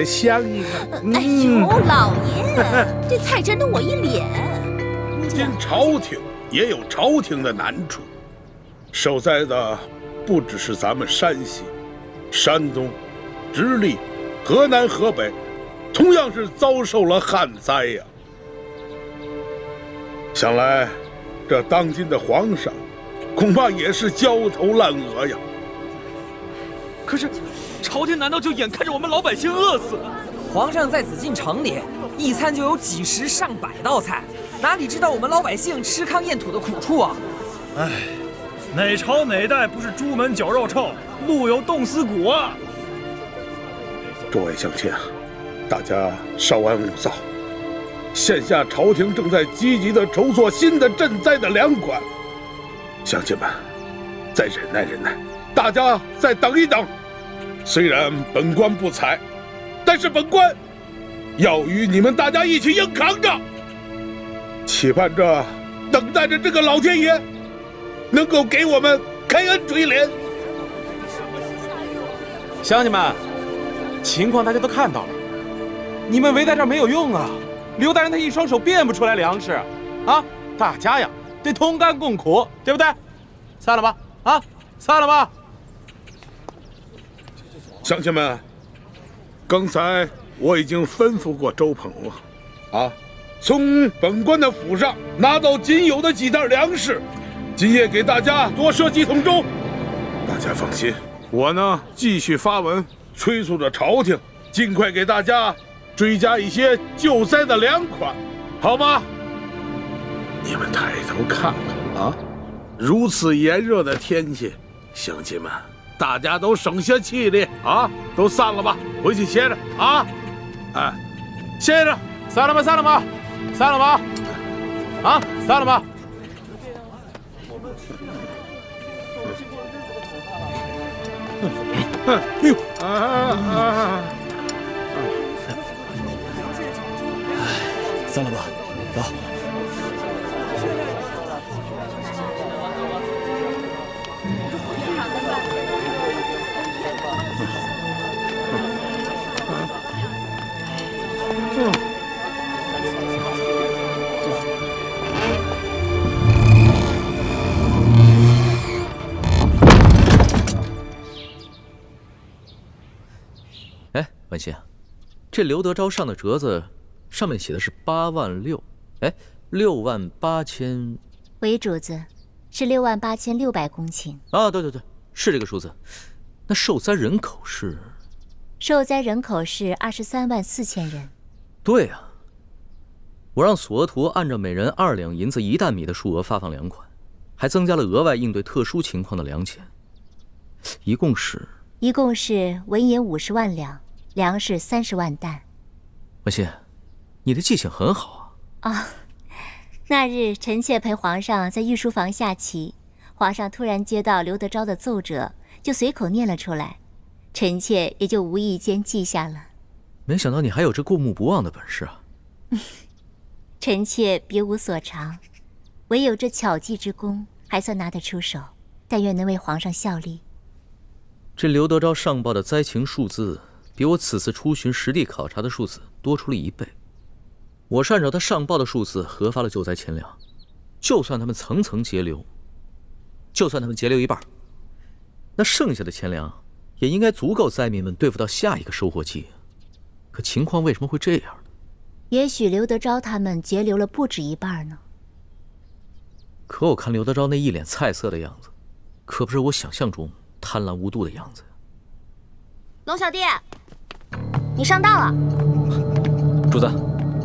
也香一个。哎呦，老爷，这菜沾了我一脸。如今朝廷也有朝廷的难处，受灾的不只是咱们山西、山东、直隶、河南、河北，同样是遭受了旱灾呀。想来，这当今的皇上，恐怕也是焦头烂额呀。可是，朝廷难道就眼看着我们老百姓饿死？皇上在紫禁城里，一餐就有几十上百道菜，哪里知道我们老百姓吃糠咽土的苦处啊！唉，哪朝哪代不是朱门酒肉臭，路有冻死骨啊！诸位乡亲啊，大家稍安勿躁。现下朝廷正在积极地筹措新的赈灾的粮款，乡亲们，再忍耐忍耐，大家再等一等。虽然本官不才，但是本官要与你们大家一起硬扛着，期盼着、等待着这个老天爷能够给我们开恩垂怜。乡亲们，情况大家都看到了，你们围在这儿没有用啊！刘大人他一双手变不出来粮食，啊，大家呀得同甘共苦，对不对？散了吧，啊，散了吧。乡亲们，刚才我已经吩咐过周鹏了，啊，从本官的府上拿到仅有的几袋粮食，今夜给大家多赊几桶粥。大家放心，我呢继续发文催促着朝廷尽快给大家追加一些救灾的粮款，好吗？你们抬头看看啊，如此炎热的天气，乡亲们，大家都省下气力啊，都散了吧，回去歇着啊！哎，歇着，散了吧，散了吧，散了吧，啊，散了吧。哎呦散了吧，走。哎，文心，这刘德昭上的折子上面写的是8万6，哎，6万8千。为主子，是68600公顷。啊，对对对，是这个数字。那受灾人口是？受灾人口是23万4千人。对啊，我让索额图按照每人2两银子1担米的数额发放粮款，还增加了额外应对特殊情况的粮钱，一共是文银50万两，粮食30万担。文心，你的记性很好啊！啊，那日臣妾陪皇上在御书房下棋，皇上突然接到刘德昭的奏折，就随口念了出来，臣妾也就无意间记下了。没想到你还有这过目不忘的本事啊！臣妾别无所长，唯有这巧记之功，还算拿得出手。但愿能为皇上效力。这刘德昭上报的灾情数字，比我此次出巡实地考察的数字多出了1倍。我是按照他上报的数字核发了救灾钱粮，就算他们层层截留，就算他们截留一半，那剩下的钱粮也应该足够灾民们对付到下一个收获季。可情况为什么会这样呢？也许刘德昭他们截留了不止一半呢。可我看刘德昭那一脸菜色的样子，可不是我想象中贪婪无度的样子。龙小弟，你上当了。主子，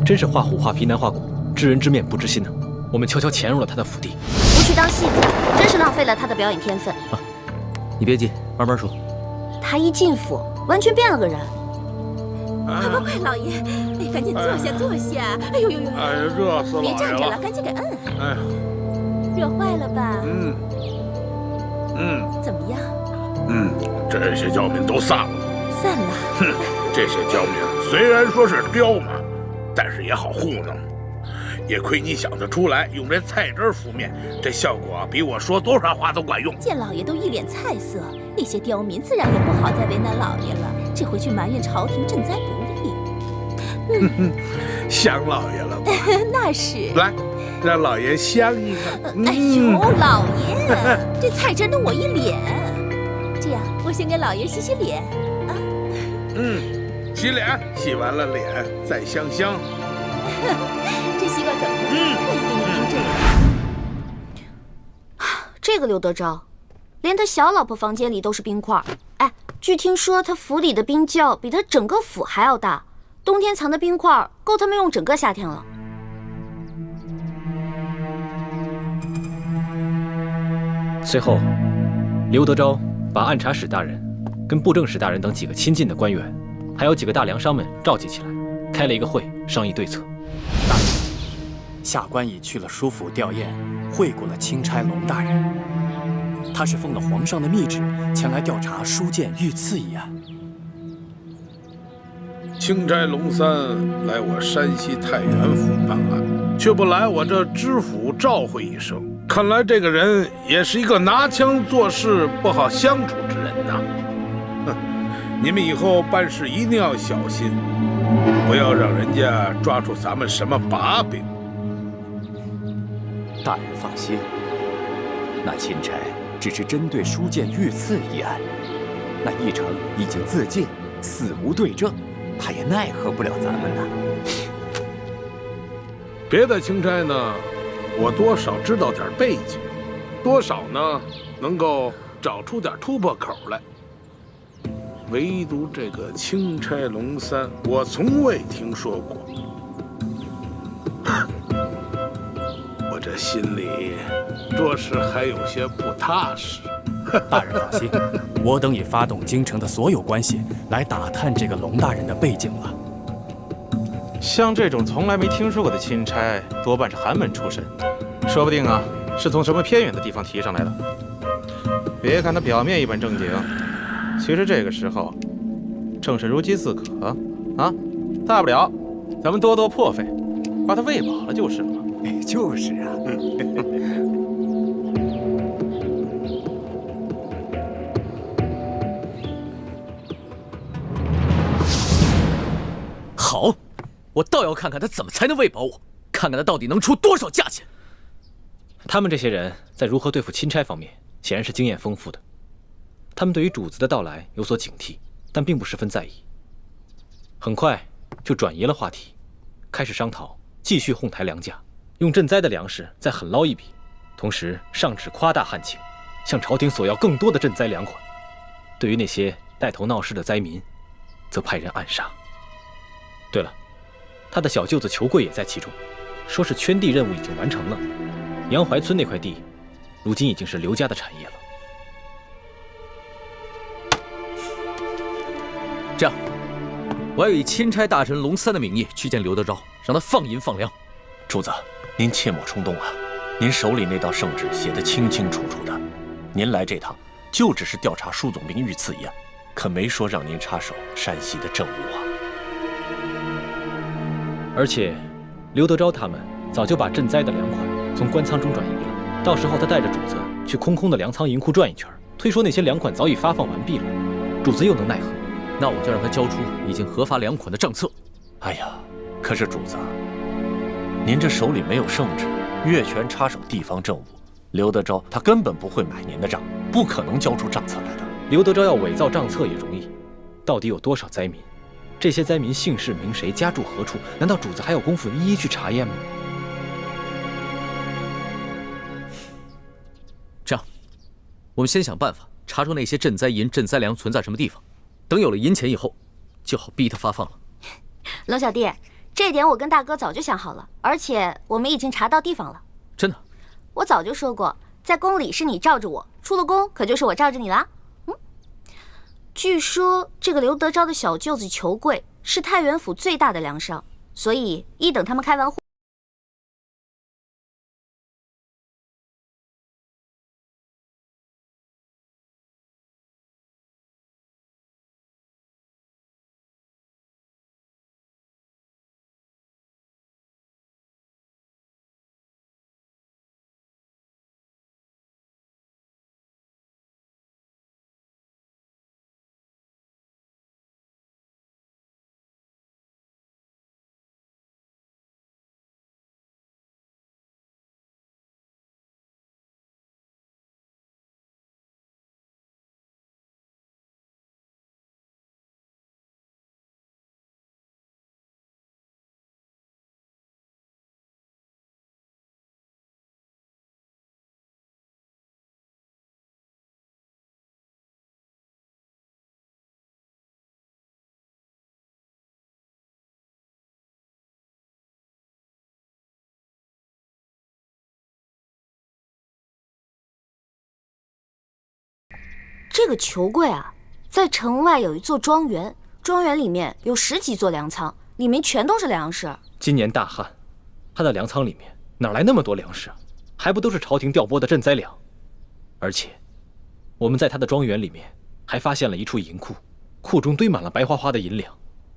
真是画虎画皮难画骨，知人知面不知心呢。我们悄悄潜入了他的府邸，不去当戏子，真是浪费了他的表演天分。啊，你别急，慢慢说。他一进府，完全变了个人。快快，老爷，哎，赶紧坐下坐下。哎呦呦呦！哎，热死老爷了！别站着了，赶紧给摁。哎呀，热坏了吧？怎么样？这些刁民都散了。散了。哼，这些刁民虽然说是刁蛮，但是也好糊弄。也亏你想得出来，用这菜汁敷面，这效果比我说多少话都管用。见老爷都一脸菜色，那些刁民自然也不好再为难老爷了，只会去埋怨朝廷赈灾不力。想老爷了吧？那是。来，让老爷香一个。哎呦，老爷，这菜沾得我一脸。这样，我先给老爷洗洗脸啊。洗脸，洗完了脸再香香。这西瓜怎么了？特意给你弄这个。这个刘德昭，连他小老婆房间里都是冰块。哎，据听说他府里的冰窖比他整个府还要大，冬天藏的冰块够他们用整个夏天了。随后，刘德昭把按察使大人、跟布政使大人等几个亲近的官员，还有几个大粮商们召集起来，开了一个会，商议对策。大人，下官已去了书府吊唁，会过了钦差龙大人。他是奉了皇上的密旨前来调查书剑遇刺一案。钦差龙三来我山西太原府办案，却不来我这知府召会一声，看来这个人也是一个拿枪做事不好相处之人呐。你们以后办事一定要小心，不要让人家抓住咱们什么把柄。大人放心，那钦差只是针对书剑遇刺一案，那义成已经自尽，死无对证，他也奈何不了咱们呐。别的钦差呢，我多少知道点背景，多少呢能够找出点突破口来。唯独这个钦差龙三，我从未听说过。我这心里着实还有些不踏实。大人放心，我等已发动京城的所有关系来打探这个龙大人的背景了。像这种从来没听说过的钦差，多半是寒门出身，说不定啊是从什么偏远的地方提上来的。别看他表面一本正经，其实这个时候正是如饥似渴啊！大不了咱们多多破费，把他喂饱了就是了嘛。就是啊。好，我倒要看看他怎么才能喂饱我，看看他到底能出多少价钱。他们这些人在如何对付钦差方面，显然是经验丰富的。他们对于主子的到来有所警惕，但并不十分在意。很快就转移了话题，开始商讨继续哄抬粮价，用赈灾的粮食再狠捞一笔，同时上旨夸大旱情，向朝廷索要更多的赈灾粮款。对于那些带头闹事的灾民，则派人暗杀。对了，他的小舅子裘贵也在其中，说是圈地任务已经完成了，杨怀村那块地，如今已经是刘家的产业了。这样，我要以钦差大臣龙三的名义去见刘德昭，让他放银放粮。主子，您切莫冲动啊！您手里那道圣旨写得清清楚楚的，您来这趟就只是调查舒总兵遇刺一案，可没说让您插手山西的政务啊。而且，刘德昭他们早就把赈灾的粮款从官仓中转移了，到时候他带着主子去空空的粮仓银库转一圈，推说那些粮款早已发放完毕了，主子又能奈何？那我就让他交出已经核发粮款的账册。哎呀，可是主子，您这手里没有圣旨，越权插手地方政务，刘德昭他根本不会买您的账，不可能交出账册来的。刘德昭要伪造账册也容易，到底有多少灾民？这些灾民姓氏名谁，家住何处？难道主子还有功夫一一去查验吗？这样，我们先想办法查出那些赈灾银、赈灾粮存在什么地方，等有了银钱以后，就好逼他发放了。龙小弟，这点我跟大哥早就想好了，而且我们已经查到地方了。真的？我早就说过，在宫里是你罩着我，出了宫可就是我罩着你啦。据说这个刘德昭的小舅子裘贵是太原府最大的粮商，所以一等他们开完会。这个裘贵啊，在城外有一座庄园，庄园里面有10几座粮仓，里面全都是粮食。今年大旱，他的粮仓里面哪来那么多粮食啊？还不都是朝廷调拨的赈灾粮？而且，我们在他的庄园里面还发现了一处银库，库中堆满了白花花的银两，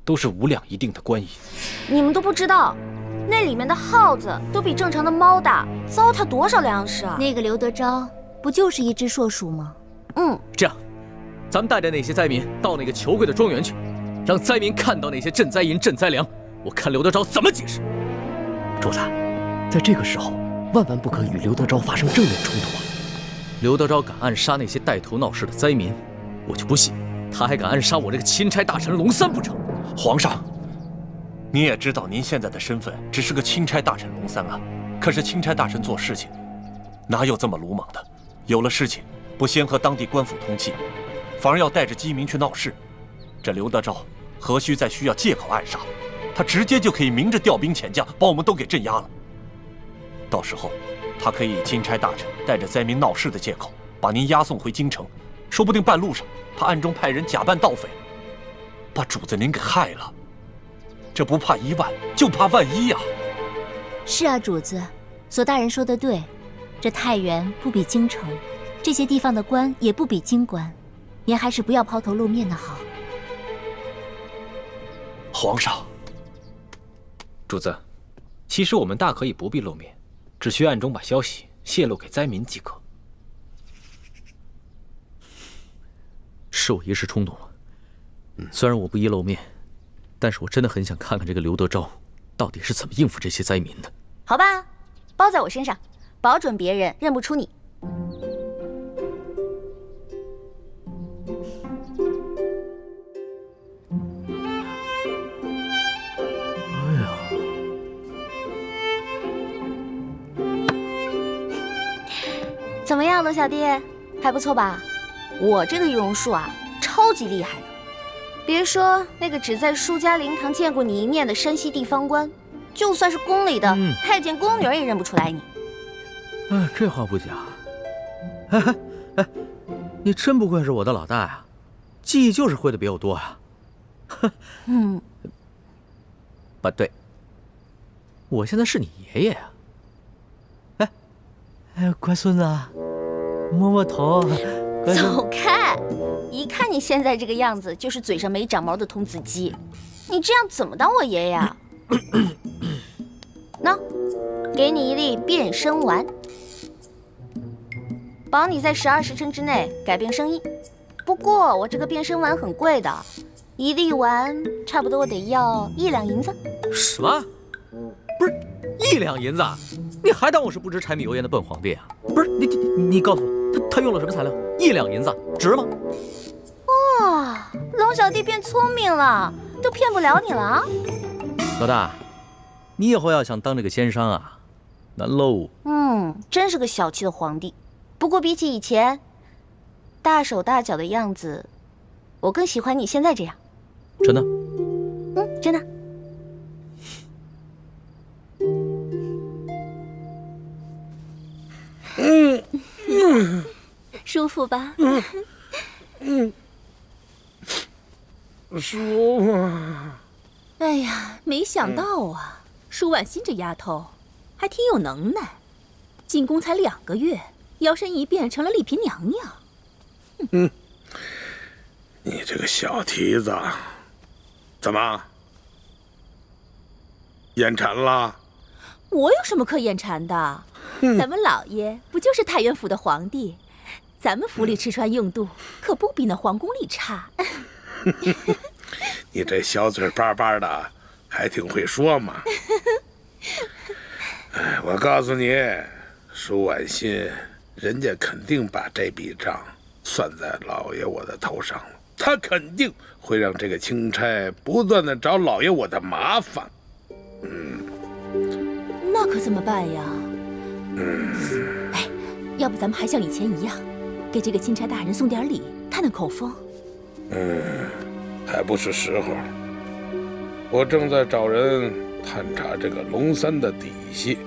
都是5两一锭的官银。你们都不知道，那里面的耗子都比正常的猫大，糟蹋多少粮食啊！那个刘德昭不就是一只硕鼠吗？这样，咱们带着那些灾民到那个裘贵的庄园去，让灾民看到那些赈灾银、赈灾粮，我看刘德昭怎么解释。主子，在这个时候，万万不可与刘德昭发生正面冲突啊！刘德昭敢暗杀那些带头闹事的灾民，我就不信他还敢暗杀我这个钦差大臣龙三不成。皇上，你也知道您现在的身份只是个钦差大臣龙三啊，可是钦差大臣做事情哪有这么鲁莽的？有了事情不先和当地官府通气，反而要带着饥民去闹事，这刘德昭何须再需要借口暗杀？他直接就可以明着调兵遣将，把我们都给镇压了。到时候，他可以以钦差大臣带着灾民闹事的借口，把您押送回京城，说不定半路上他暗中派人假扮盗匪，把主子您给害了。这不怕1万，就怕万一啊！是啊，主子，索大人说得对，这太原不比京城，这些地方的官也不比京官，您还是不要抛头露面的好。皇上，主子，其实我们大可以不必露面，只需暗中把消息泄露给灾民即可。是我一时冲动了，虽然我不宜露面，但是我真的很想看看这个刘德昭到底是怎么应付这些灾民的。好吧，包在我身上，保准别人认不出你。怎么样，龙小弟，还不错吧？我这个易容术啊，超级厉害的。别说那个只在舒家灵堂见过你一面的山西地方官，就算是宫里的太监宫女也认不出来你。这话不假。你真不愧是我的老大呀，记忆就是会的比我多呀。不对，我现在是你爷爷呀。乖孙子，摸摸头。走开！一看你现在这个样子，就是嘴上没长毛的童子鸡。你这样怎么当我爷爷啊？喏，给你一粒变声丸，保你在12时辰之内改变声音。不过我这个变声丸很贵的，一粒丸差不多得要1两银子。什么？不是1两银子？你还当我是不知柴米油盐的笨皇帝啊？不是你告诉我，他用了什么材料？1两银子值吗？哇，龙小弟变聪明了，都骗不了你了啊！老大，你以后要想当这个奸商啊，难喽。真是个小气的皇帝。不过比起以前大手大脚的样子，我更喜欢你现在这样。真的？真的。舒服吧？舒服。哎呀，没想到啊，舒婉欣这丫头还挺有能耐，进宫才2个月，摇身一变成了丽嫔娘娘。你这个小蹄子，怎么眼馋了？我有什么可眼馋的？咱们老爷不就是太原府的皇帝？咱们府里吃穿用度可不比那皇宫里差。你这小嘴巴巴的，还挺会说嘛。我告诉你，舒婉欣，人家肯定把这笔账算在老爷我的头上了。他肯定会让这个钦差不断的找老爷我的麻烦。那可怎么办呀？要不咱们还像以前一样，给这个钦差大人送点礼，探探口风。还不是时候。我正在找人探查这个龙三的底细。